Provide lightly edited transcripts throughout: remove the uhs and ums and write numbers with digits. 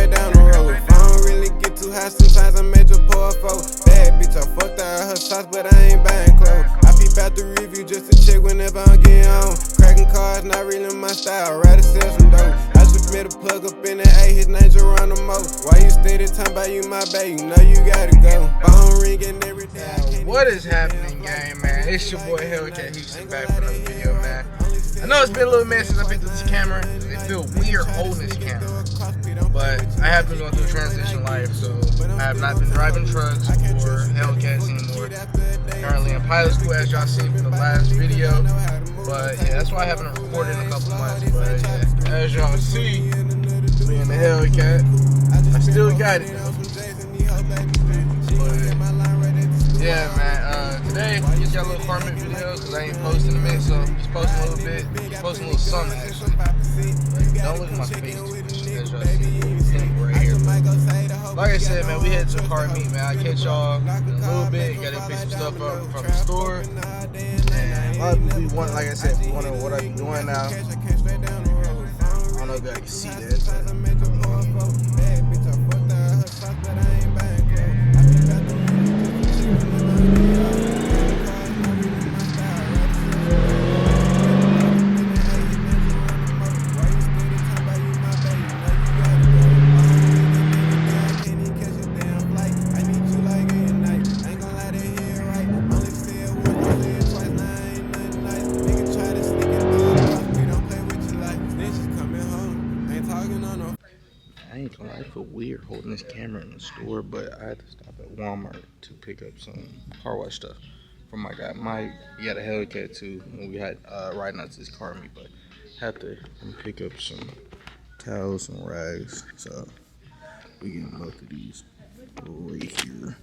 straight down the road. If I don't really get too high, sometimes I make a pour a four. Bad bitch, I fucked out her sauce, but I ain't buying clothes. I peep out the review just to check whenever I'm getting home. Cracking cars, not really my style, rather sell some dope. I just met a plug up in the A, his name Geronimo. Why you steady talking about you my baby? You know you gotta go. Phone ringing every day. What is happening, gang, man? It's your boy Hellcat Houston back for another video, man. I know it's been a little minute since I picked up this camera. It feels weird holding this camera, but I have been going through a transition life, so I have not been driving trucks or Hellcats anymore. Currently in pilot school, as y'all seen from the last video, but yeah, that's why I haven't recorded in a couple months. But yeah, as y'all see, me and the Hellcat, I still got it. Yeah, man, today I get y'all a little Carmen videos because I ain't posting in a minute, so just posting a little bit, just posting a little something actually. Don't look at my face too much, as y'all see, right here. Like I said, man, we headed to a car meet, man. I'll catch y'all in a little bit, gotta pick some stuff up from the store. And probably like I said, wondering what I'm doing now. I don't know if y'all can see that. I ain't gonna lie, I feel weird holding this camera in the store, but I had to stop at Walmart to pick up some car wash stuff from my guy Mike. He had a Hellcat too when we had riding out to this car meet, but had to pick up some towels and rags, so we getting both of these right here.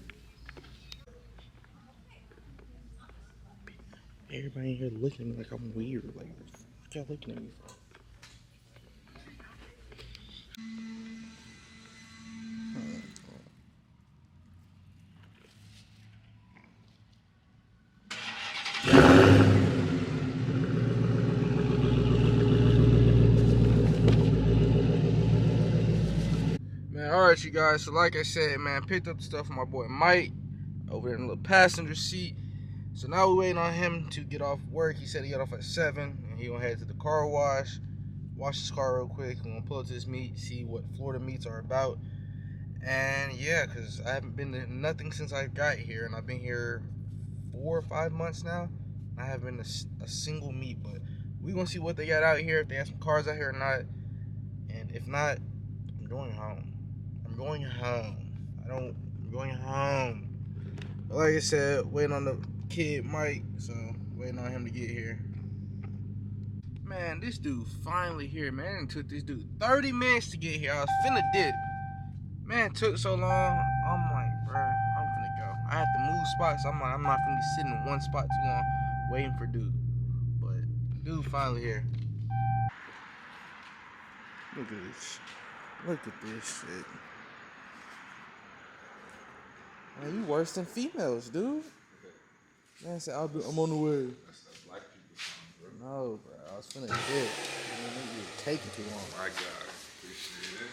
Everybody in here looking at me like I'm weird. Like, what the fuck y'all looking at me for? Man, alright you guys, so like I said, man, picked up the stuff from my boy Mike over there in the little passenger seat. So now we're waiting on him to get off work. He said he got off at 7 and he gonna head to the car wash his car real quick. We're gonna pull up to this meet, see what Florida meets are about. And yeah, cause I haven't been to nothing since I got here, and I've been here 4 or 5 months now. I haven't been to a single meet, but we're gonna see what they got out here, if they have some cars out here or not. And if not, I'm going home. I'm going home. But like I said, waiting on the kid Mike, so waiting on him to get here. Man, this dude finally here, man. It took this dude 30 minutes to get here. I was finna dip. Man, it took so long. I'm like, bro, I'm finna go. I have to move spots. I'm like, I'm not finna be sitting in one spot too long waiting for dude. But dude finally here. Look at this. Look at this shit. Man, you worse than females, dude. Man said, I'm on the way. No, bro. I was finna dip. Man, you were taking too long. My God. Appreciate it.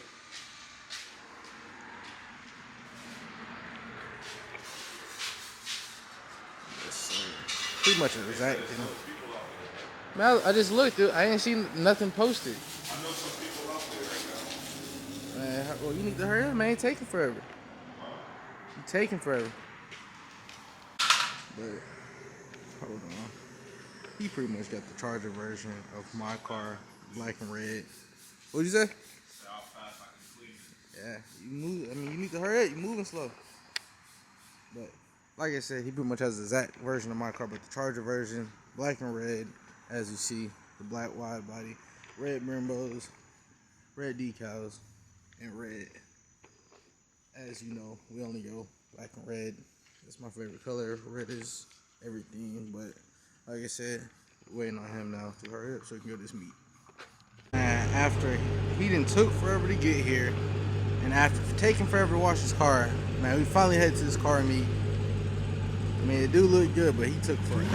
Pretty much a exact thing. Man, I just looked, dude. I ain't seen nothing posted. I know some people out there right now. Man, well, you need to hurry up, man. It's taking forever. It's taking forever. But, hold on. He pretty much got the Charger version of my car, black and red. What'd you say? How fast I can clean it. Yeah, you move. I mean, you need to hurry up. You're moving slow. But, like I said, he pretty much has the exact version of my car, but the Charger version, black and red, as you see, the black wide body, red Brembos, red decals, and red. As you know, we only go black and red. That's my favorite color. Red is everything, but like I said, waiting on him now to hurry up so he can go to this meet. And after he done took forever to get here, and after taking forever to wash his car, man, we finally headed to this car meet. I mean, it do look good, but he took forever.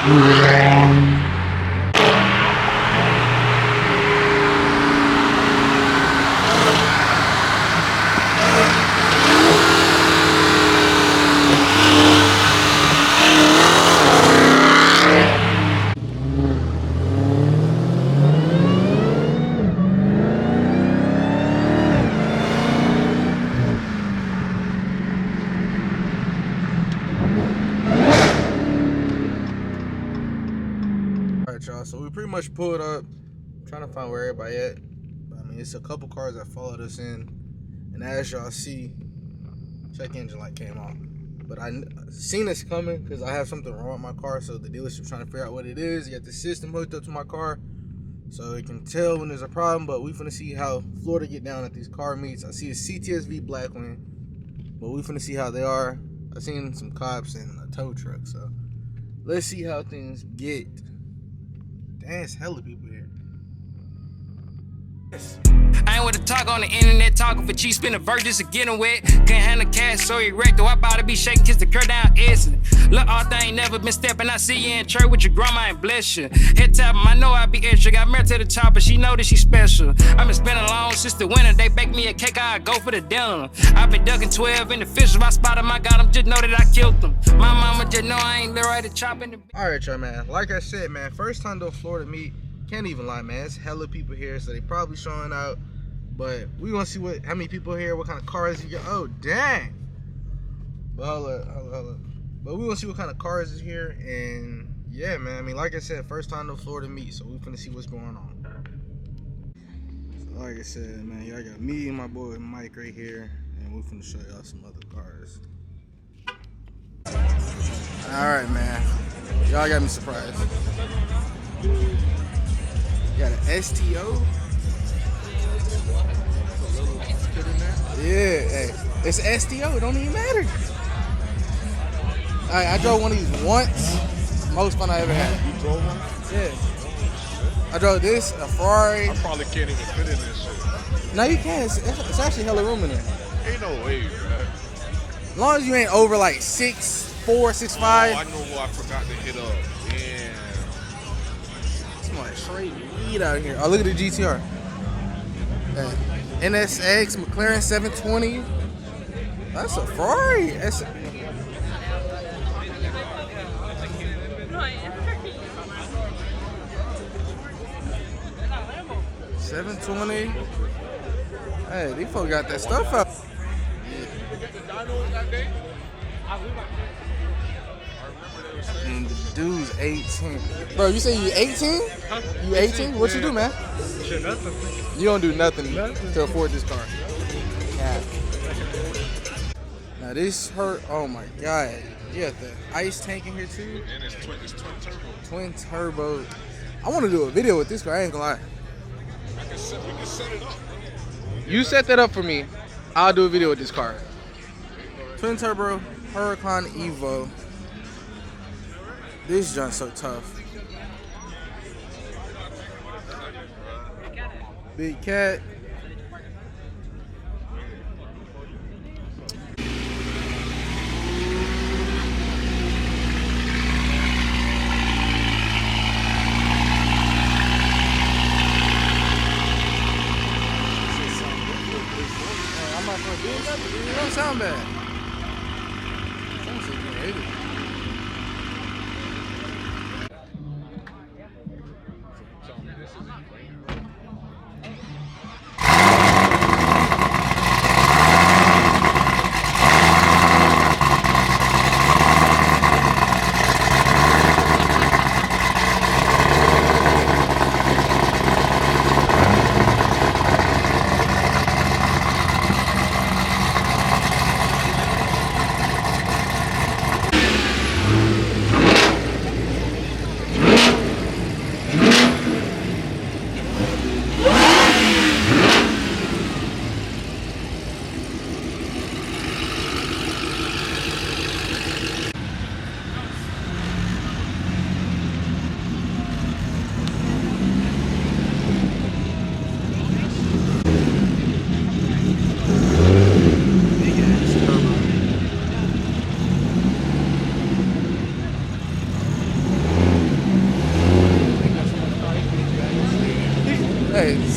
Alright, y'all, so we pretty much pulled up. I'm trying to find where everybody at. But, I mean, it's a couple cars that followed us in. And as y'all see, check engine light came on. But I seen this coming because I have something wrong with my car. So the dealership trying to figure out what it is. You got the system hooked up to my car, so it can tell when there's a problem. But we finna see how Florida get down at these car meets. I see a CTSV Blackwing, but we finna see how they are. I seen some cops and a tow truck. So let's see how things get. Dang, it's hella people here. I ain't with the talk on the internet, talking for cheap, spinning virgins to get them wet. Can't handle cash, so erect, though I bout to be shaking, kiss the curl down essence. Look, Arthur ain't never been stepping. I see you in church with your grandma and bless you. Head tap 'em, I know I be extra. Got married to the chopper, she know that she special. I been spending long since the winter. They bake me a cake, I go for the dinner. I been ducking 12 in the fish. If I spot 'em, I got 'em, just know that I killed them. My mama just know I ain't Leroy the chopping the. Alright, y'all, man. Like I said, man, first time to a Florida meet. Can't even lie, man. It's hella people here, so they probably showing out. But we want to see how many people here, what kind of cars you get. Oh, dang. But hold up. But we want to see what kind of cars is here. And yeah, man. I mean, like I said, first time to Florida meet, so we finna see what's going on. So like I said, man, y'all got me and my boy Mike right here, and we finna show y'all some other cars. Alright, man. Y'all got me surprised. You got an STO. Yeah, hey, it's STO. It don't even matter. I drove one of these once. Most fun I ever had. You drove one? Yeah. I drove this, a Ferrari. I probably can't even fit in this shit. No, you can. It's actually hella room in there. Ain't no way, man. As long as you ain't over like 6'4", 6'5". Oh, I know who I forgot to hit up. Yeah. It's like straight weed out here. Oh, look at the GTR. NSX McLaren 720. That's a Ferrari. That's a... $720. Hey, these folks got that stuff up. And the dude's 18. Bro, you say you 18? Huh? You 18? What you do, man? Shit, nothing. You don't do nothing to afford this car. Yeah. Now this hurt. Oh my god. You got the ice tank in here too. And it's twin turbo. Twin turbo. I want to do a video with this car. I ain't gonna lie. We can set it up, bro. You set that up for me. I'll do a video with this car. Twin turbo Huracan Evo. This junk's so tough. Big cat. I'm not gonna do it. It don't sound bad. Sounds like you hate it.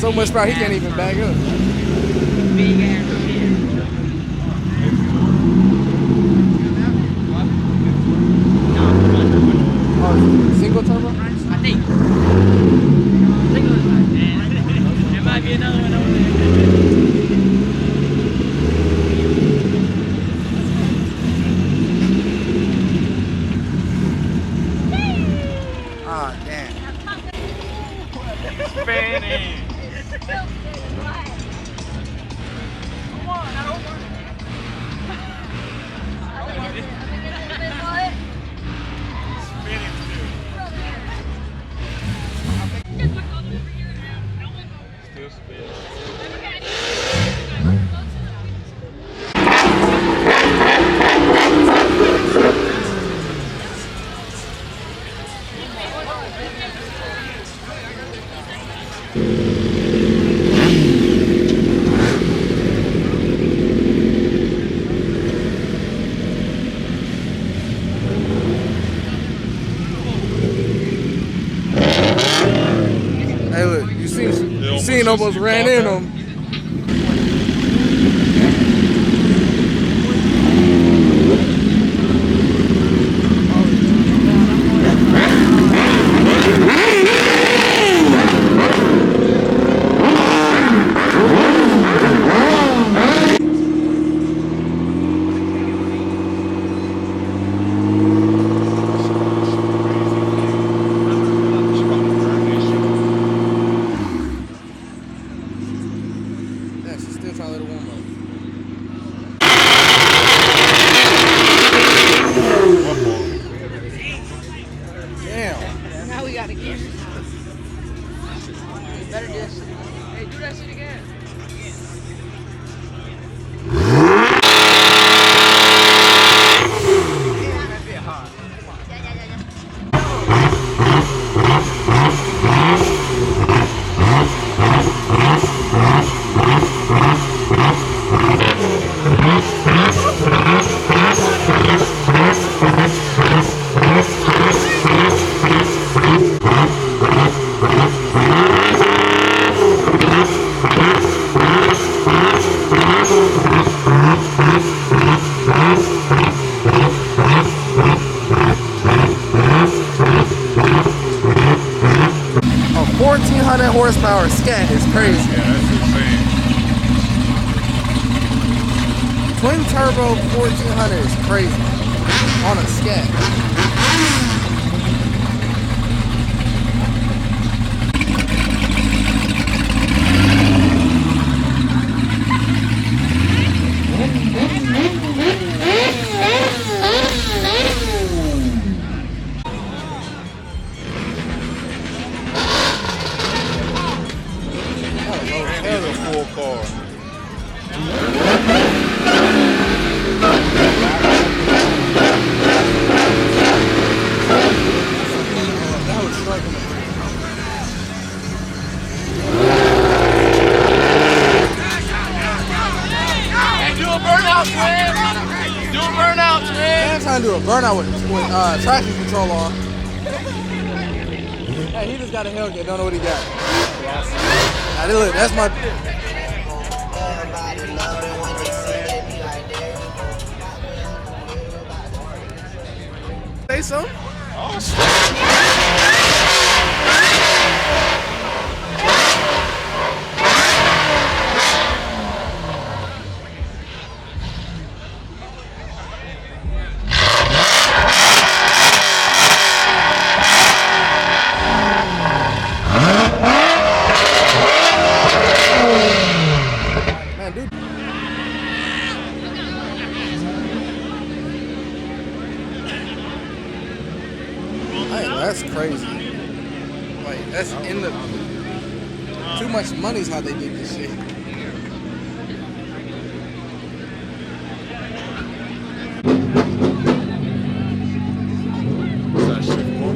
so much power he can't even back up. Big ass shit. Oh, single turbo? I think. There might be another one over there. Ah, damn. Spinning. Still spinning. Hey, look, you seen almost ran in him. Yeah, she's still trying to let it warm up. Damn. Now we gotta get it. Better do that shit. Hey, do that shit again. A 1400 horsepower scat is crazy. Yeah, that's insane. Twin turbo 1400 is crazy on a scat. It's a full car. That was struggling. Do a burnout, man. Do a burnout, man. I'm trying to do a burnout with traction control on. Hey, he just got a Hellcat. Don't know what he got. Now, look, that's my. Say something. Man, dude. Hey, that's crazy. Like, that's in the. Too much money's how they did this shit. That shit cool.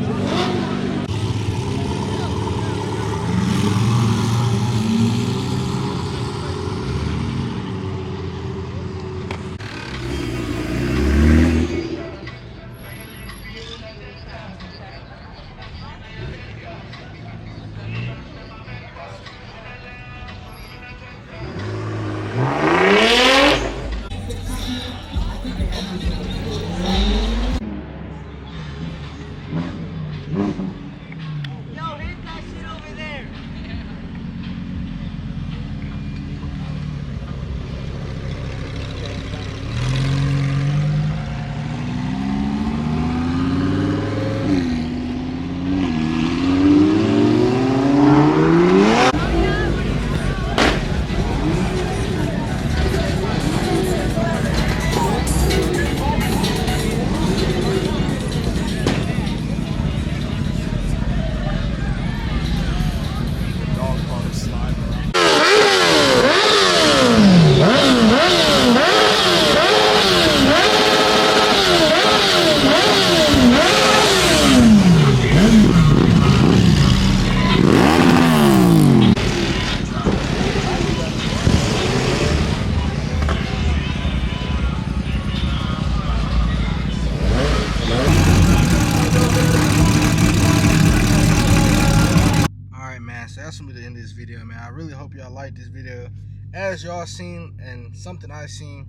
that's gonna be the end of this video, man. I really hope y'all like this video. As y'all seen, and something I seen,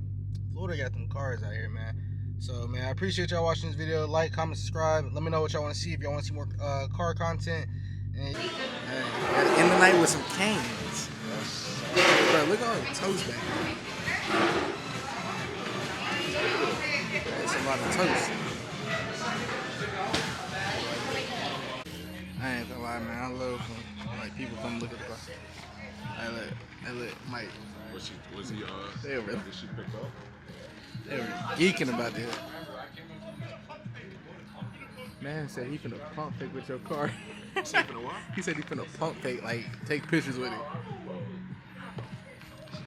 Florida got them cars out here, man. So, man, I appreciate y'all watching this video. Like, comment, subscribe. Let me know what y'all want to see. If y'all want to see more car content. And gotta end the night with some canes. Bro, look at all the toast back here. That's a lot of toast. I ain't gonna lie, man. I love when like people come look at the car. I let Mike. Was he They were, did she pick up? they were geeking about this. Man said he finna pump fake with your car. He said he finna what? He said he finna pump fake, like take pictures with it.